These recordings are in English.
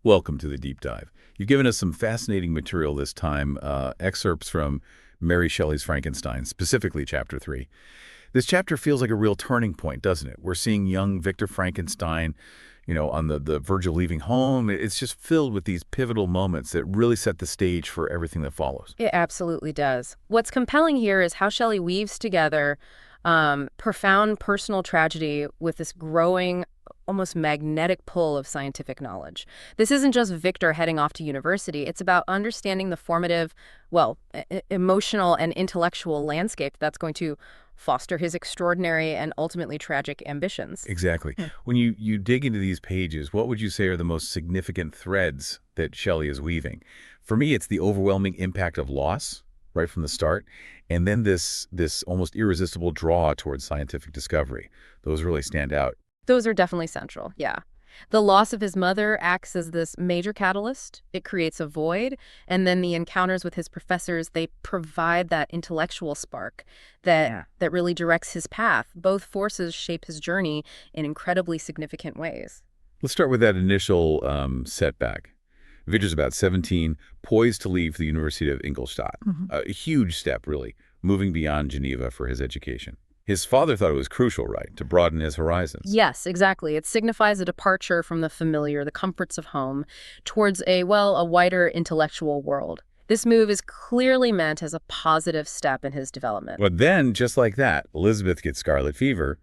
Welcome to the deep dive. You've given us some fascinating material this time, excerpts from Mary Shelley's Frankenstein, specifically Chapter 3. This chapter feels like a real turning point, doesn't it? We're seeing young Victor Frankenstein, on the verge of leaving home. It's just filled with these pivotal moments that really set the stage for everything that follows. It absolutely does. What's compelling here is how Shelley weaves together profound personal tragedy with this growing, almost magnetic pull of scientific knowledge. This isn't just Victor heading off to university. It's about understanding the formative, emotional and intellectual landscape that's going to foster his extraordinary and ultimately tragic ambitions. Exactly. When you dig into these pages, what would you say are the most significant threads that Shelley is weaving? For me, it's the overwhelming impact of loss right from the start, and then this almost irresistible draw towards scientific discovery. Those really stand out. Those are definitely central, yeah. The loss of his mother acts as this major catalyst. It creates a void, and then the encounters with his professors, they provide that intellectual spark that really directs his path. Both forces shape his journey in incredibly significant ways. Let's start with that initial setback. Victor's about 17, poised to leave the University of Ingolstadt. A huge step, really, moving beyond Geneva for his education. His father thought it was crucial, right, to broaden his horizons. Yes, exactly. It signifies a departure from the familiar, the comforts of home, towards a wider intellectual world. This move is clearly meant as a positive step in his development. But then, just like that, Elizabeth gets scarlet fever,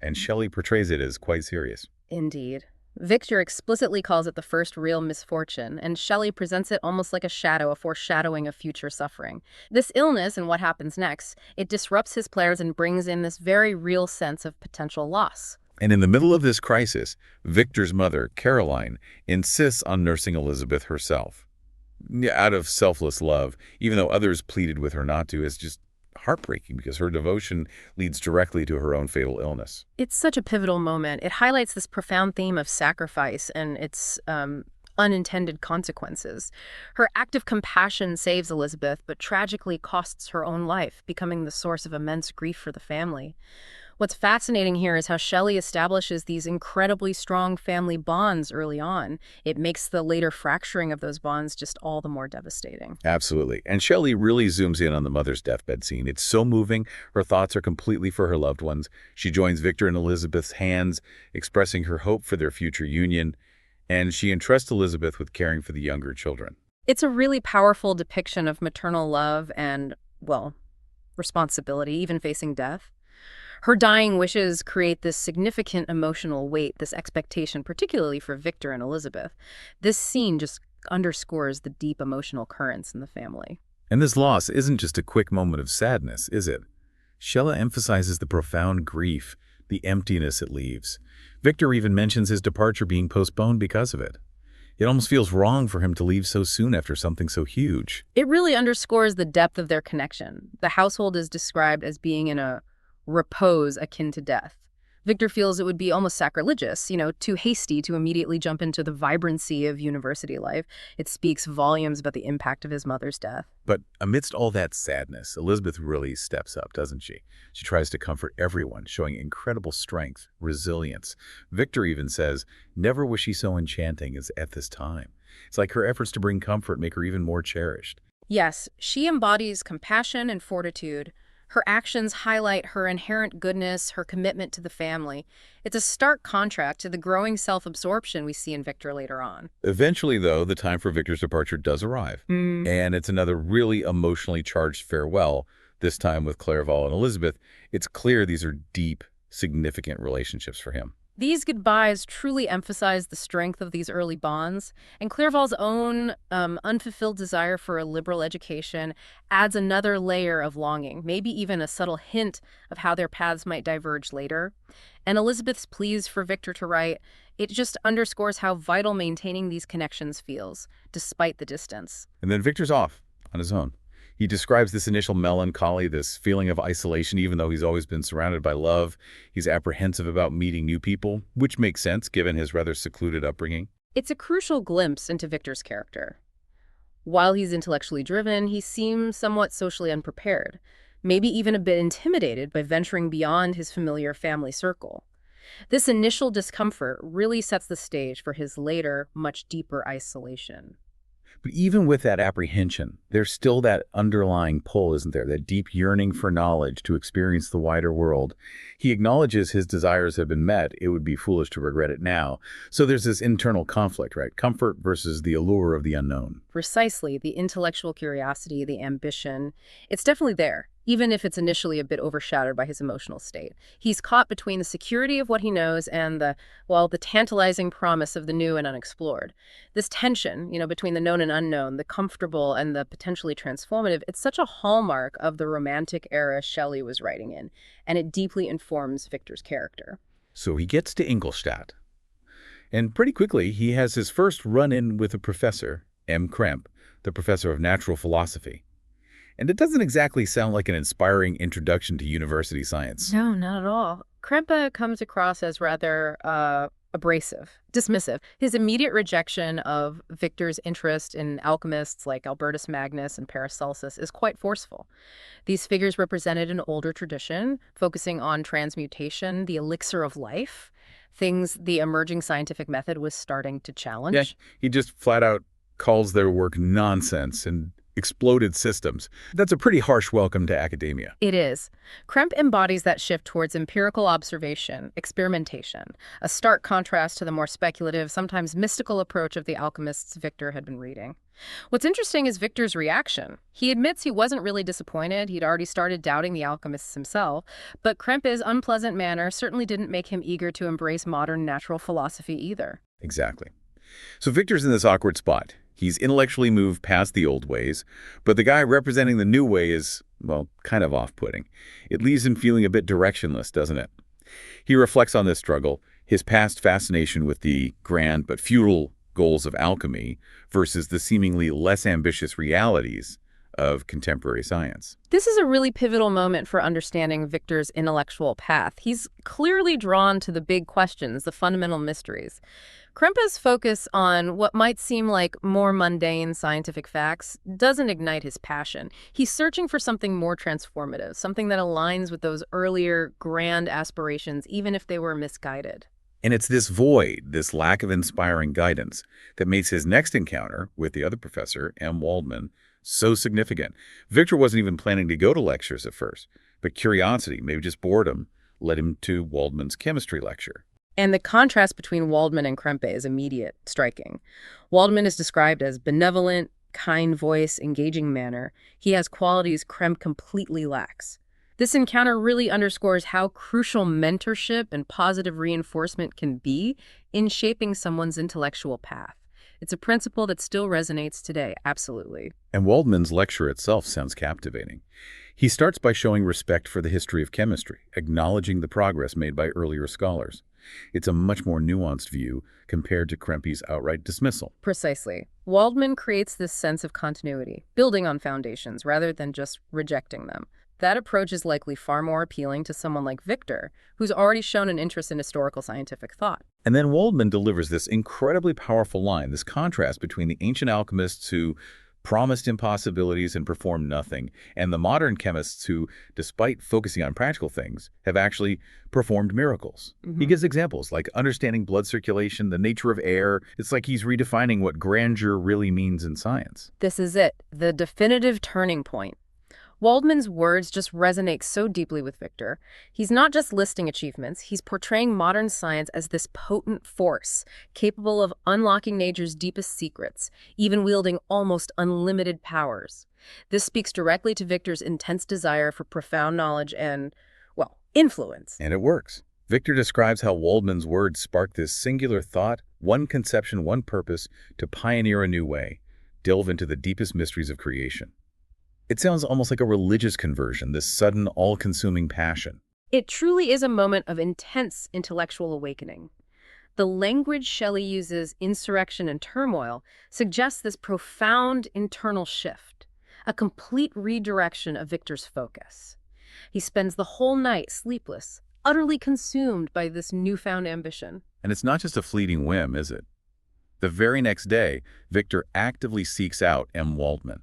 and Shelley portrays it as quite serious. Indeed. Victor explicitly calls it the first real misfortune, and Shelley presents it almost like a shadow, a foreshadowing of future suffering. This illness and what happens next, it disrupts his plans and brings in this very real sense of potential loss. And in the middle of this crisis, Victor's mother, Caroline, insists on nursing Elizabeth herself. Out of selfless love, even though others pleaded with her not to, is just heartbreaking because her devotion leads directly to her own fatal illness. It's such a pivotal moment. It highlights this profound theme of sacrifice and its unintended consequences. Her act of compassion saves Elizabeth, but tragically costs her own life, becoming the source of immense grief for the family. What's fascinating here is how Shelley establishes these incredibly strong family bonds early on. It makes the later fracturing of those bonds just all the more devastating. Absolutely. And Shelley really zooms in on the mother's deathbed scene. It's so moving. Her thoughts are completely for her loved ones. She joins Victor and Elizabeth's hands, expressing her hope for their future union, and she entrusts Elizabeth with caring for the younger children. It's a really powerful depiction of maternal love and, responsibility, even facing death. Her dying wishes create this significant emotional weight, this expectation, particularly for Victor and Elizabeth. This scene just underscores the deep emotional currents in the family. And this loss isn't just a quick moment of sadness, is it? Shelley emphasizes the profound grief, the emptiness it leaves. Victor even mentions his departure being postponed because of it. It almost feels wrong for him to leave so soon after something so huge. It really underscores the depth of their connection. The household is described as being in a repose akin to death. Victor feels it would be almost sacrilegious, too hasty to immediately jump into the vibrancy of university life. It speaks volumes about the impact of his mother's death. But amidst all that sadness, Elizabeth really steps up, doesn't she? She tries to comfort everyone, showing incredible strength, resilience. Victor even says, never was she so enchanting as at this time. It's like her efforts to bring comfort make her even more cherished. Yes, she embodies compassion and fortitude. Her actions highlight her inherent goodness, her commitment to the family. It's a stark contrast to the growing self-absorption we see in Victor later on. Eventually, though, the time for Victor's departure does arrive. And it's another really emotionally charged farewell, this time with Clerval and Elizabeth. It's clear these are deep, significant relationships for him. These goodbyes truly emphasize the strength of these early bonds, and Clerval's own unfulfilled desire for a liberal education adds another layer of longing, maybe even a subtle hint of how their paths might diverge later. And Elizabeth's pleas for Victor to write, it just underscores how vital maintaining these connections feels, despite the distance. And then Victor's off on his own. He describes this initial melancholy, this feeling of isolation, even though he's always been surrounded by love. He's apprehensive about meeting new people, which makes sense given his rather secluded upbringing. It's a crucial glimpse into Victor's character. While he's intellectually driven, he seems somewhat socially unprepared, maybe even a bit intimidated by venturing beyond his familiar family circle. This initial discomfort really sets the stage for his later, much deeper isolation. But even with that apprehension, there's still that underlying pull, isn't there? That deep yearning for knowledge to experience the wider world. He acknowledges his desires have been met. It would be foolish to regret it now. So there's this internal conflict, right? Comfort versus the allure of the unknown. Precisely, the intellectual curiosity, the ambition, it's definitely there, even if it's initially a bit overshadowed by his emotional state. He's caught between the security of what he knows and the tantalizing promise of the new and unexplored. This tension, between the known and unknown, the comfortable and the potentially transformative, it's such a hallmark of the Romantic era Shelley was writing in, and it deeply informs Victor's character. So he gets to Ingolstadt. And pretty quickly, he has his first run-in with a professor, M. Krempe, the professor of natural philosophy. And it doesn't exactly sound like an inspiring introduction to university science. No, not at all. Krempe comes across as rather abrasive, dismissive. His immediate rejection of Victor's interest in alchemists like Albertus Magnus and Paracelsus is quite forceful. These figures represented an older tradition, focusing on transmutation, the elixir of life, things the emerging scientific method was starting to challenge. Yeah, he just flat out calls their work nonsense and exploded systems. That's a pretty harsh welcome to academia. It is. Krempe embodies that shift towards empirical observation, experimentation, a stark contrast to the more speculative, sometimes mystical approach of the alchemists Victor had been reading. What's interesting is Victor's reaction. He admits he wasn't really disappointed. He'd already started doubting the alchemists himself, but Krempe's unpleasant manner certainly didn't make him eager to embrace modern natural philosophy either. Exactly. So Victor's in this awkward spot. He's intellectually moved past the old ways, but the guy representing the new way is, well, kind of off-putting. It leaves him feeling a bit directionless, doesn't it? He reflects on this struggle, his past fascination with the grand but futile goals of alchemy versus the seemingly less ambitious realities of contemporary science. This is a really pivotal moment for understanding Victor's intellectual path. He's clearly drawn to the big questions, the fundamental mysteries. Krempe's focus on what might seem like more mundane scientific facts doesn't ignite his passion. He's searching for something more transformative, something that aligns with those earlier grand aspirations, even if they were misguided. And it's this void, this lack of inspiring guidance, that makes his next encounter with the other professor, M. Waldman, so significant. Victor wasn't even planning to go to lectures at first, but curiosity, maybe just boredom, led him to Waldman's chemistry lecture. And the contrast between Waldman and Krempe is immediate, striking. Waldman is described as benevolent, kind voice, engaging manner. He has qualities Krempe completely lacks. This encounter really underscores how crucial mentorship and positive reinforcement can be in shaping someone's intellectual path. It's a principle that still resonates today, absolutely. And Waldman's lecture itself sounds captivating. He starts by showing respect for the history of chemistry, acknowledging the progress made by earlier scholars. It's a much more nuanced view compared to Krempe's outright dismissal. Precisely. Waldman creates this sense of continuity, building on foundations rather than just rejecting them. That approach is likely far more appealing to someone like Victor, who's already shown an interest in historical scientific thought. And then Waldman delivers this incredibly powerful line, this contrast between the ancient alchemists who promised impossibilities and performed nothing, and the modern chemists who, despite focusing on practical things, have actually performed miracles. He gives examples like understanding blood circulation, the nature of air. It's like he's redefining what grandeur really means in science. This is it, the definitive turning point. Waldman's words just resonate so deeply with Victor. He's not just listing achievements, he's portraying modern science as this potent force, capable of unlocking nature's deepest secrets, even wielding almost unlimited powers. This speaks directly to Victor's intense desire for profound knowledge and, well, influence. And it works. Victor describes how Waldman's words spark this singular thought, one conception, one purpose, to pioneer a new way, delve into the deepest mysteries of creation. It sounds almost like a religious conversion, this sudden, all-consuming passion. It truly is a moment of intense intellectual awakening. The language Shelley uses, insurrection and turmoil, suggests this profound internal shift, a complete redirection of Victor's focus. He spends the whole night sleepless, utterly consumed by this newfound ambition. And it's not just a fleeting whim, is it? The very next day, Victor actively seeks out M. Waldman.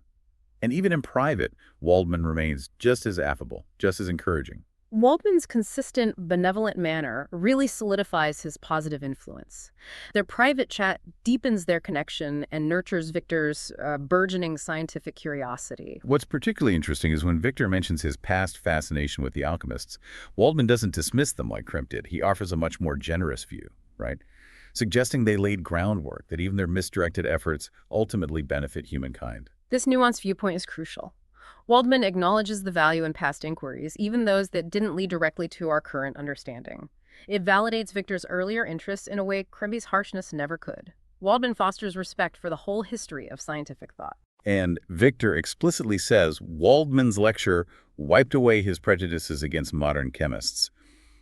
And even in private, Waldman remains just as affable, just as encouraging. Waldman's consistent, benevolent manner really solidifies his positive influence. Their private chat deepens their connection and nurtures Victor's burgeoning scientific curiosity. What's particularly interesting is when Victor mentions his past fascination with the alchemists, Waldman doesn't dismiss them like Kremp did. He offers a much more generous view, right? Suggesting they laid groundwork, that even their misdirected efforts ultimately benefit humankind. This nuanced viewpoint is crucial. Waldman acknowledges the value in past inquiries, even those that didn't lead directly to our current understanding. It validates Victor's earlier interests in a way Krempe's harshness never could. Waldman fosters respect for the whole history of scientific thought. And Victor explicitly says Waldman's lecture wiped away his prejudices against modern chemists.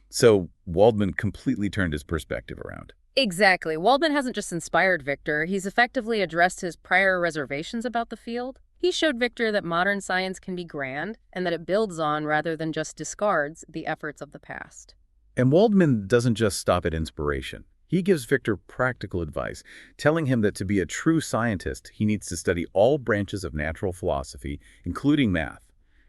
So Waldman completely turned his perspective around. Exactly. Waldman hasn't just inspired Victor, he's effectively addressed his prior reservations about the field. He showed Victor that modern science can be grand and that it builds on rather than just discards the efforts of the past. And Waldman doesn't just stop at inspiration. He gives Victor practical advice, telling him that to be a true scientist, he needs to study all branches of natural philosophy, including math.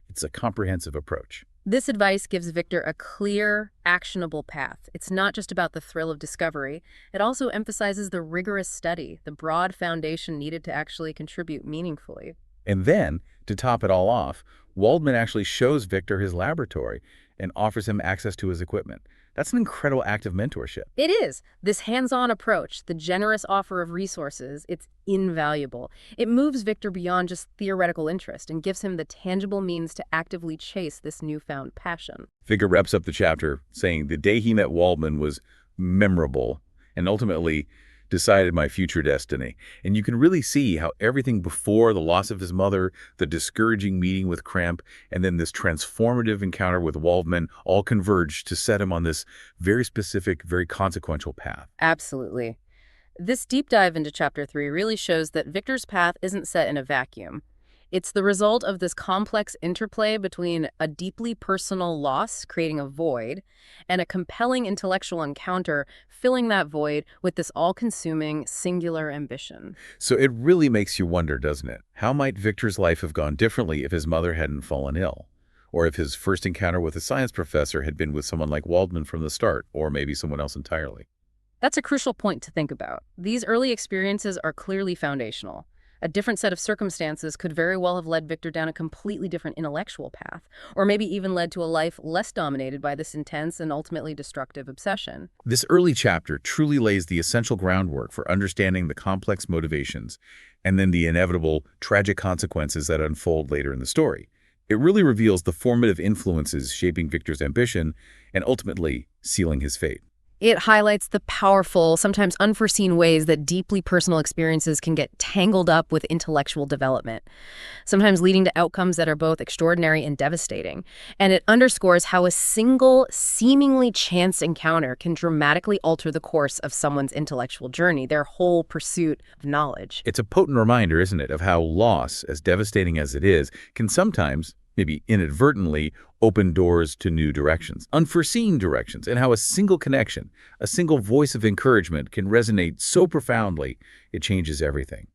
It's a comprehensive approach. This advice gives Victor a clear, actionable path. It's not just about the thrill of discovery. It also emphasizes the rigorous study, the broad foundation needed to actually contribute meaningfully. And then, to top it all off, Waldman actually shows Victor his laboratory and offers him access to his equipment. That's an incredible act of mentorship. It is. This hands-on approach, the generous offer of resources, it's invaluable. It moves Victor beyond just theoretical interest and gives him the tangible means to actively chase this newfound passion. Victor wraps up the chapter saying the day he met Waldman was memorable and ultimately decided my future destiny. And you can really see how everything before the loss of his mother, the discouraging meeting with Kremp, and then this transformative encounter with Waldman all converged to set him on this very specific, very consequential path. Absolutely. This deep dive into Chapter 3 really shows that Victor's path isn't set in a vacuum. It's the result of this complex interplay between a deeply personal loss, creating a void, and a compelling intellectual encounter, filling that void with this all-consuming, singular ambition. So it really makes you wonder, doesn't it? How might Victor's life have gone differently if his mother hadn't fallen ill? Or if his first encounter with a science professor had been with someone like Waldman from the start, or maybe someone else entirely? That's a crucial point to think about. These early experiences are clearly foundational. A different set of circumstances could very well have led Victor down a completely different intellectual path, or maybe even led to a life less dominated by this intense and ultimately destructive obsession. This early chapter truly lays the essential groundwork for understanding the complex motivations and then the inevitable tragic consequences that unfold later in the story. It really reveals the formative influences shaping Victor's ambition and ultimately sealing his fate. It highlights the powerful, sometimes unforeseen ways that deeply personal experiences can get tangled up with intellectual development, sometimes leading to outcomes that are both extraordinary and devastating. And it underscores how a single, seemingly chance encounter can dramatically alter the course of someone's intellectual journey, their whole pursuit of knowledge. It's a potent reminder, isn't it, of how loss, as devastating as it is, can sometimes, maybe inadvertently, open doors to new directions, unforeseen directions, and how a single connection, a single voice of encouragement can resonate so profoundly it changes everything.